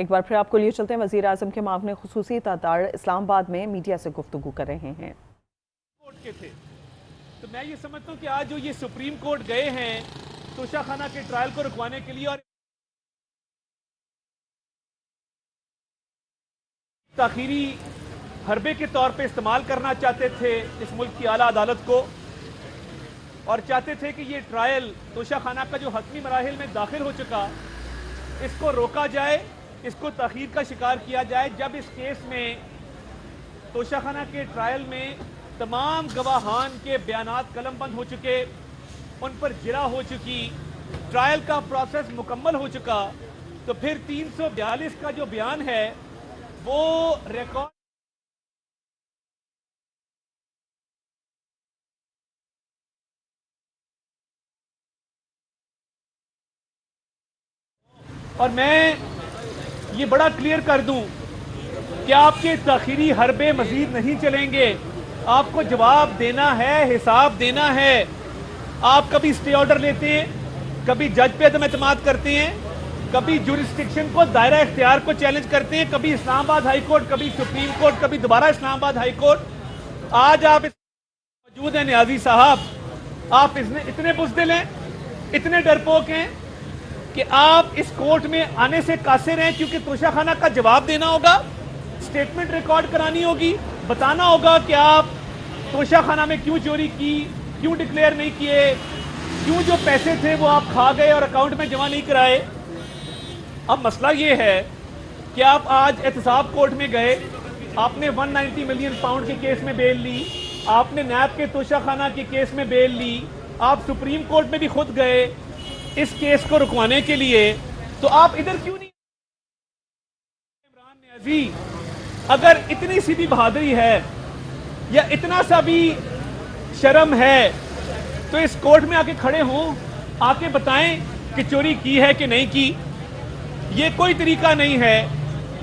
एक बार फिर आपको लिए चलते हैं। वज़ीर आज़म के मामले खुसूसी तादार इस्लामाबाद में मीडिया से गुफ्तगू कर रहे हैं। कोर्ट के थे तो मैं ये समझता हूँ कि आज जो ये सुप्रीम कोर्ट गए हैं तोशाखाना के ट्रायल को रुकवाने के लिए और ताखीरी हरबे के तौर पे इस्तेमाल करना चाहते थे इस मुल्क की आला अदालत को, और चाहते थे कि ये ट्रायल तोशाखाना का जो हतमी मराहिल में दाखिल हो चुका इसको रोका जाए, इसको ताखीर का शिकार किया जाए। जब इस केस में तोशाखाना के ट्रायल में तमाम गवाहान के बयानात कलमबंद हो चुके, उन पर जिरा हो चुकी, ट्रायल का प्रोसेस मुकम्मल हो चुका, तो फिर 342 का जो बयान है वो रिकॉर्ड और मैं ये बड़ा क्लियर कर दूं कि आपके ताखीरी हरबे मजीद नहीं चलेंगे। आपको जवाब देना है, हिसाब देना है। आप कभी स्टे ऑर्डर लेते हैं, कभी जज पे अदम एतमाद करते हैं, कभी जुरिस्डिक्शन को, दायरा इख्तियार को चैलेंज करते हैं, कभी इस्लामाबाद हाई कोर्ट, कभी सुप्रीम कोर्ट, कभी दोबारा इस्लामाबाद हाई कोर्ट। आज आप मौजूद हैं न्याजी साहब, आप इतने बुज़दिल हैं, इतने डरपोक हैं कि आप इस कोर्ट में आने से कासिर हैं, क्योंकि तोशाखाना का जवाब देना होगा, स्टेटमेंट रिकॉर्ड करानी होगी, बताना होगा कि आप तोशाखाना में क्यों चोरी की, क्यों डिक्लेयर नहीं किए, क्यों जो पैसे थे वो आप खा गए और अकाउंट में जमा नहीं कराए। अब मसला ये है कि आप आज एहतसाब कोर्ट में गए, आपने 190 मिलियन पाउंड के केस में बेल ली, आपने नैब के तोशाखाना के केस में बेल ली, आप सुप्रीम कोर्ट में भी खुद गए इस केस को रुकवाने के लिए, तो आप इधर क्यों नहीं? इमरान नियाजी, अगर इतनी सी भी बहादुरी है या इतना सा भी शर्म है तो इस कोर्ट में आके खड़े हों, आके बताएं कि चोरी की है कि नहीं की। ये कोई तरीका नहीं है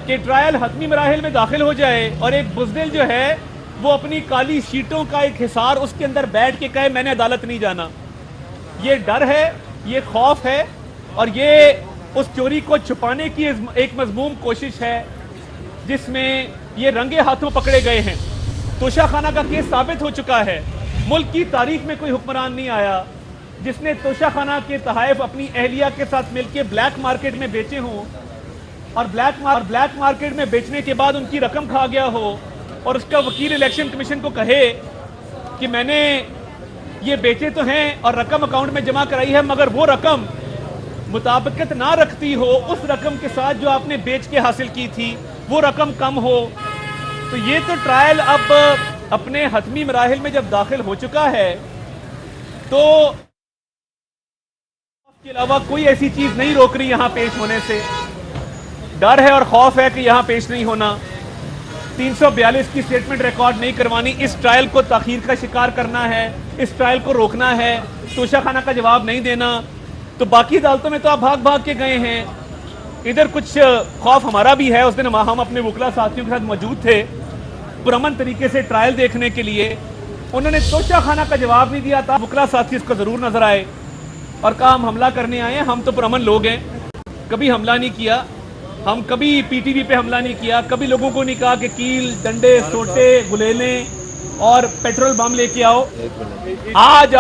कि ट्रायल हतमी मराहिल में दाखिल हो जाए और एक बुज़दिल जो है वो अपनी काली शीटों का एक हिसार उसके अंदर बैठ के कहे मैंने अदालत नहीं जाना। ये डर है, ये खौफ है, और ये उस चोरी को छुपाने की एक मजमूम कोशिश है जिसमें ये रंगे हाथों पकड़े गए हैं। तोशाखाना का केस साबित हो चुका है, मुल्क की तारीख में कोई हुक्मरान नहीं आया जिसने तोशाखाना के तहाइफ अपनी अहलिया के साथ मिलकर ब्लैक मार्केट में बेचे हों और ब्लैक मार्केट में बेचने के बाद उनकी रकम खा गया हो और उसका वकील इलेक्शन कमीशन को कहे कि मैंने ये बेचे तो हैं और रकम अकाउंट में जमा कराई है, मगर वो रकम मुताबिकत ना रखती हो उस रकम के साथ जो आपने बेच के हासिल की थी, वो रकम कम हो। तो ये तो ट्रायल अब अपने हतमी मराहिल में जब दाखिल हो चुका है तो इसके अलावा कोई ऐसी चीज नहीं रोक रही यहां पेश होने से। डर है और खौफ है कि यहां पेश नहीं होना, 342 की स्टेटमेंट रिकॉर्ड नहीं करवानी, इस ट्रायल को ताखीर का शिकार करना है, इस ट्रायल को रोकना है, तोशाखाना का जवाब नहीं देना। तो बाकी अदालतों में तो आप भाग भाग के गए हैं, इधर कुछ खौफ हमारा भी है। उस दिन हम अपने वकला साथियों के साथ मौजूद थे पुरअमन तरीके से ट्रायल देखने के लिए, उन्होंने तोशाखाना का जवाब नहीं दिया था। वकला साथी इसको जरूर नजर आए और कहा हम हमला करने आए हैं, हम तो पुरअमन लोग हैं, कभी हमला नहीं किया, हम कभी पीटीवी पे हमला नहीं किया, कभी लोगों को नहीं कहा कि कील, डंडे, सोटे, गुलेले और पेट्रोल बम लेके आओ। आज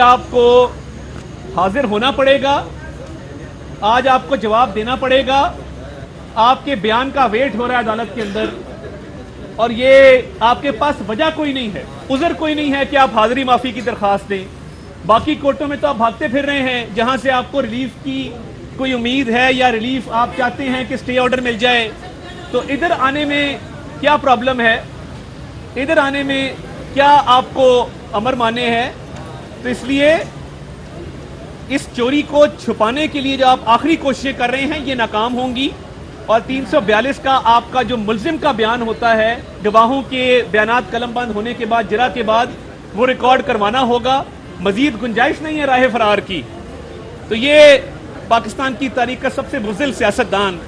आपको हाजिर होना पड़ेगा, आज आपको जवाब देना पड़ेगा। आपके बयान का वेट हो रहा है अदालत के अंदर और ये आपके पास वजह कोई नहीं है, उज़र कोई नहीं है कि आप हाजिरी माफी की दरखास्त दें। बाकी कोर्टों में तो आप भागते फिर रहे हैं जहां से आपको रिलीफ की कोई उम्मीद है या रिलीफ आप चाहते हैं कि स्टे ऑर्डर मिल जाए। तो इधर आने में क्या प्रॉब्लम है, इधर आने में क्या आपको अमर माने हैं? तो इसलिए इस चोरी को छुपाने के लिए जो आप आखिरी कोशिशें कर रहे हैं ये नाकाम होंगी और 342 का आपका जो मुल्जिम का बयान होता है, गवाहों के बयानात कलमबंद होने के बाद, जिरा के बाद, वो रिकॉर्ड करवाना होगा। मजीद गुंजाइश नहीं है राह फरार की। तो ये पाकिस्तान की तारीख का सबसे बुज़दिल सियासतदान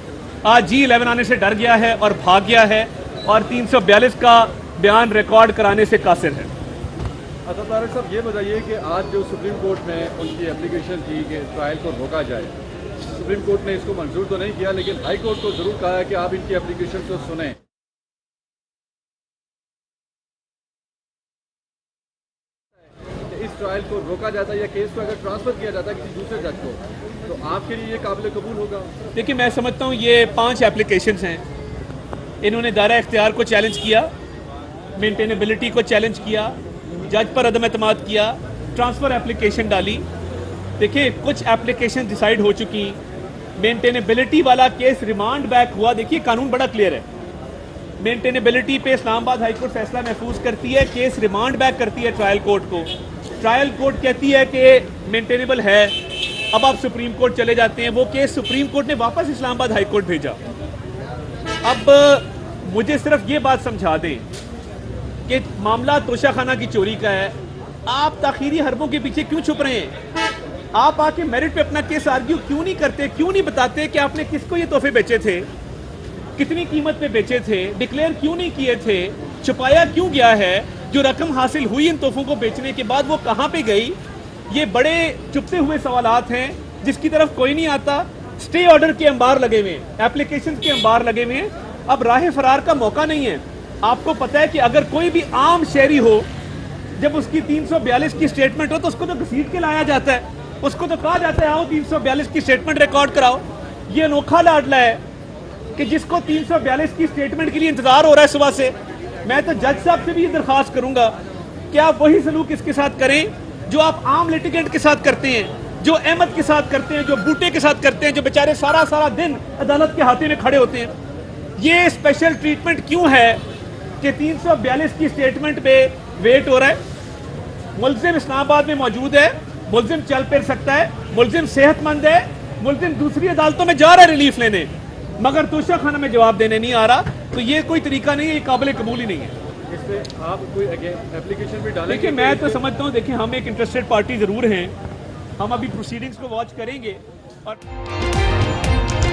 आज G11 आने से डर गया है और भाग गया है और 342 का बयान रिकॉर्ड कराने से कासिर है। अच्छा तारिक साहब, ये बताइए कि आज जो सुप्रीम कोर्ट में उनकी एप्लीकेशन थी कि ट्रायल को रोका जाए, सुप्रीम कोर्ट ने इसको मंजूर तो नहीं किया, लेकिन हाई कोर्ट को जरूर कहा है कि आप इनकी एप्लीकेशन को सुनें। इस ट्रायल को रोका जाता है या केस को अगर ट्रांसफर किया जाता है किसी दूसरे जज को, तो आपके लिए ये काबिल कबूल होगा? देखिए, मैं समझता हूँ ये 5 एप्लीकेशंस हैं। इन्होंने दायरा इख्तियार को चैलेंज किया, मेंटेनेबिलिटी को चैलेंज किया, जज पर अदम एतमाद किया, ट्रांसफ़र एप्लीकेशन डाली। देखिए, कुछ एप्लीकेशन डिसाइड हो चुकी, मेंटेनेबिलिटी वाला केस रिमांड बैक हुआ। देखिए, कानून बड़ा क्लियर है। मेंटेनेबिलिटी पे इस्लामाबाद हाई कोर्ट फैसला महफूज करती है, केस रिमांड बैक करती है ट्रायल कोर्ट को। ट्रायल कोर्ट कहती है कि मेंटेनेबल है, अब आप सुप्रीम कोर्ट चले जाते हैं। वो केस सुप्रीम कोर्ट ने वापस इस्लामाबाद हाई कोर्ट भेजा। अब मुझे सिर्फ ये बात समझा दें कि मामला तोशाखाना की चोरी का है, आप ताखीरी हरबों के पीछे क्यों छुप रहे हैं? आप आके मेरिट पे अपना केस आर्ग्यू क्यों नहीं करते? क्यों नहीं बताते कि आपने किसको ये तोहफे बेचे थे, कितनी कीमत पे बेचे थे, डिक्लेयर क्यों नहीं किए थे, छुपाया क्यों गया है? जो रकम हासिल हुई इन तोहफों को बेचने के बाद वो कहाँ पे गई? ये बड़े चुपते हुए सवालात हैं जिसकी तरफ कोई नहीं आता। स्टे ऑर्डर के अंबार लगे हुए हैं, एप्लीकेशन के अंबार लगे हुए हैं। अब राह फरार का मौका नहीं है। आपको पता है कि अगर कोई भी आम शहरी हो, जब उसकी 342 की स्टेटमेंट हो तो उसको तो घसीट के लाया जाता है, उसको तो कहा जाता है आओ 342 की स्टेटमेंट रिकॉर्ड कराओ। ये अनोखा लाडला है कि जिसको 342 की स्टेटमेंट के लिए इंतजार हो रहा है सुबह से। मैं तो जज साहब से भी ये दरखास्त करूंगा कि आप वही सलूक इसके साथ करें जो आप आम लिटिगेंट के साथ करते हैं, जो अहमद के साथ करते हैं, जो बूटे के साथ करते हैं, जो बेचारे सारा सारा दिन अदालत के हाथे में खड़े होते हैं। ये स्पेशल ट्रीटमेंट क्यों है कि 342 की स्टेटमेंट पे वेट हो रहा है? मुलजिम इस्लामाबाद में मौजूद है, मुलजिम चल फिर सकता है, मुलजिम सेहतमंद है, मुलजिम दूसरी अदालतों में जा रहा है रिलीफ लेने, मगर तोशाखाना में जवाब देने नहीं आ रहा। तो ये कोई तरीका नहीं है, ये काबिल कबूल ही नहीं है। इस पे आप कोई एप्लीकेशन भी डालेंगे? देखिए, मैं तो समझता हूँ, देखिए हम एक इंटरेस्टेड पार्टी जरूर हैं, हम अभी प्रोसीडिंग्स को वॉच करेंगे और